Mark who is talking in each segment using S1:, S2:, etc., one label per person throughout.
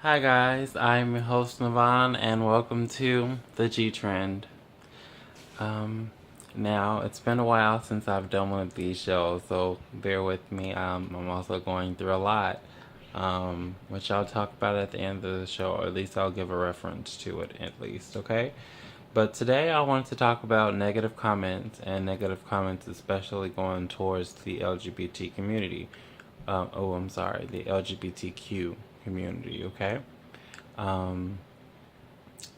S1: Hi guys, I'm your host Novon and welcome to the G Trend. Um, Now it's been a while since I've done one of these shows, so bear with me. I'm also going through a lot, which I'll talk about at the end of the show, or at least I'll give a reference to it at least, okay? But today I wanted to talk about negative comments and negative comments, especially going towards the LGBT community. I'm sorry, the LGBTQ community, okay? um,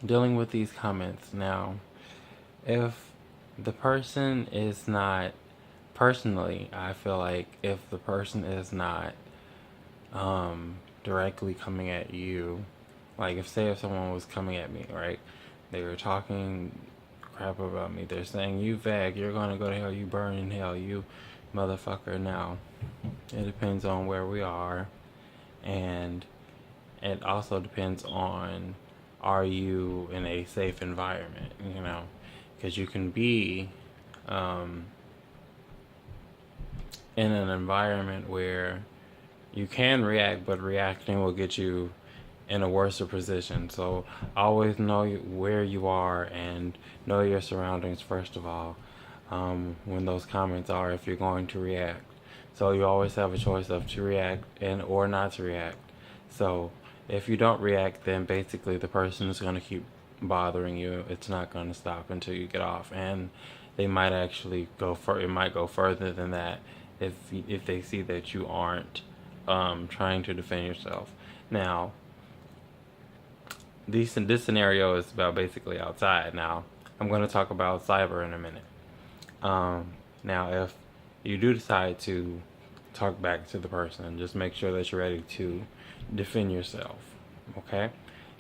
S1: Dealing with these comments. Now, if the person is not, personally, I feel like if the person is not directly coming at you, like if someone was coming at me, right? They were talking crap about me. They're saying, you fag, you're going to go to hell, you burn in hell, you motherfucker. Now, it depends on where we are, and it also depends on, are you in a safe environment, because you can be um, in an environment where you can react, but reacting will get you in a worse position. So always know where you are and know your surroundings first of all, when those comments are, if you're going to react. So you always have a choice of to react and or not to react. So if you don't react, then basically the person is going to keep bothering you. It's not going to stop until you get off, and they might actually it might go further than that if they see that you aren't trying to defend yourself. Now, this scenario is about basically outside. Now, I'm going to talk about cyber in a minute. Now, if you do decide to talk back to the person, just make sure that you're ready to defend yourself. Okay?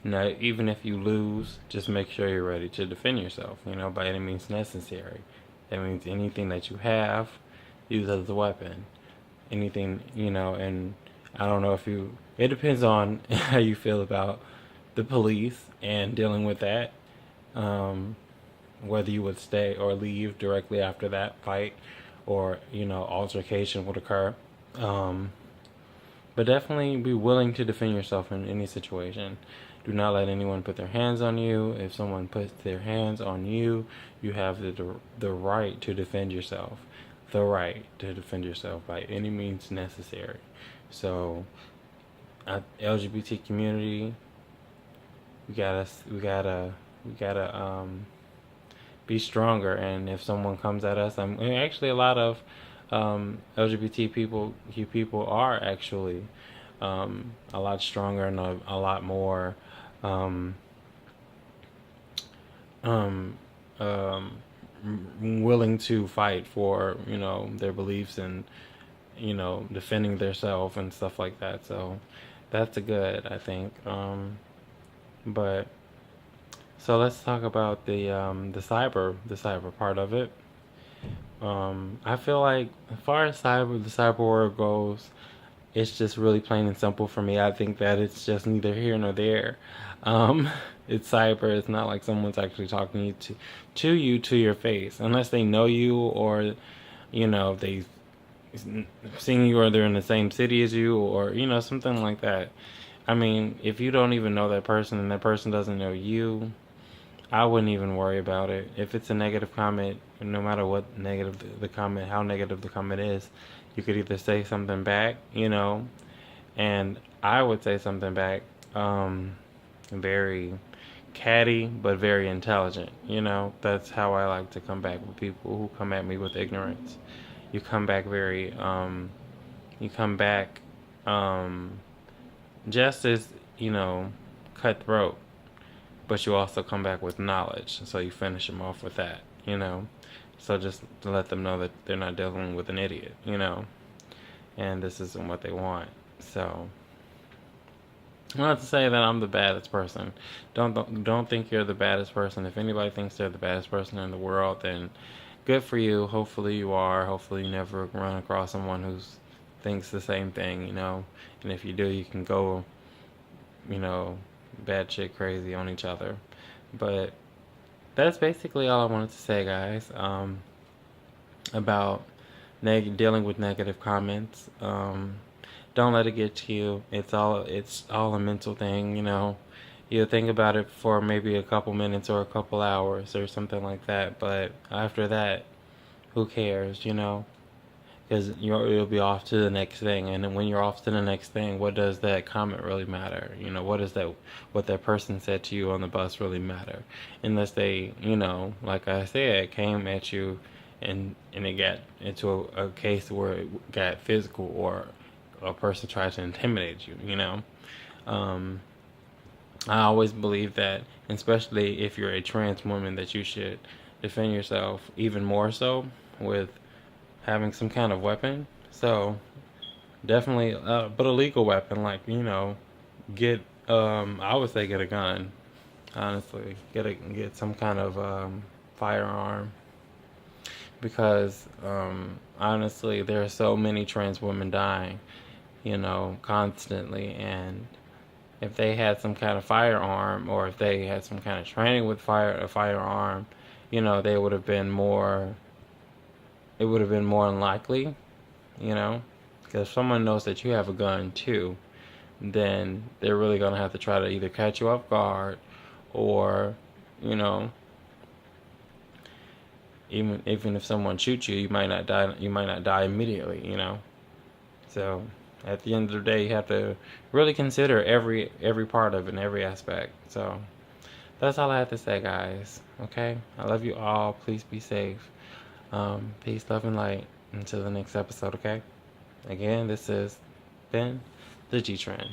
S1: Now, even if you lose, just make sure you're ready to defend yourself, by any means necessary. That means anything that you have, use as a weapon. Anything, and I don't know if it depends on how you feel about the police and dealing with that. Whether you would stay or leave directly after that fight, or altercation would occur. Um, but definitely be willing to defend yourself in any situation. Do not let anyone put their hands on you. If someone puts their hands on you, you have the right to defend yourself. The right to defend yourself by any means necessary. So, LGBT community, we gotta be stronger. And if someone comes at us, actually a lot of LGBT people are actually a lot stronger and a lot more um, um, um, willing to fight for their beliefs and defending themselves and stuff like that. So that's a good, I think. But so let's talk about the cyber part of it. I feel like as far as the cyber world goes, it's just really plain and simple for me. I think that it's just neither here nor there. Um, it's cyber. It's not like someone's actually talking to your face, unless they know you, or they seen you, or they're in the same city as you, or something like that. I mean, if you don't even know that person and that person doesn't know you, I wouldn't even worry about it. If it's a negative comment, no matter what negative the comment, how negative the comment is, you could either say something back, and I would say something back, very catty but very intelligent. That's how I like to come back with people who come at me with ignorance. You come back you come back, um, just as cutthroat, but you also come back with knowledge. So you finish them off with that. So just to let them know that they're not dealing with an idiot, and this isn't what they want. So, not to say that I'm the baddest person. Don't think you're the baddest person. If anybody thinks they're the baddest person in the world, then good for you. Hopefully you are. Hopefully you never run across someone who thinks the same thing. And if you do, you can go, you know, bad shit crazy on each other. But that's basically all I wanted to say, guys. About dealing with negative comments. don't let it get to you. It's all a mental thing, you know. You think about it for maybe a couple minutes or a couple hours or something like that, but after that, who cares, you know? Because you'll be off to the next thing, and then when you're off to the next thing, what does that comment really matter? You know, what that person said to you on the bus really matter? Unless they, you know, like I said, came at you, and it got into a case where it got physical, or a person tried to intimidate you. You know, um, I always believe that, especially if you're a trans woman, that you should defend yourself even more so with having some kind of weapon. So definitely, but a legal weapon, like, you know, get I would say get a gun. Honestly, get some kind of firearm, because honestly, there are so many trans women dying, you know, constantly, and if they had some kind of firearm, or if they had some kind of training with a firearm, you know, they would have been more. It would have been more unlikely, you know, because if someone knows that you have a gun too, then they're really gonna have to try to either catch you off guard, or, you know, even if someone shoots you, you might not die. You might not die immediately, you know. So at the end of the day, you have to really consider every part of it and every aspect. So that's all I have to say, guys. Okay, I love you all. Please be safe. Peace, love, and light. Until the next episode. Okay. Again, this is Ben, the G Trend.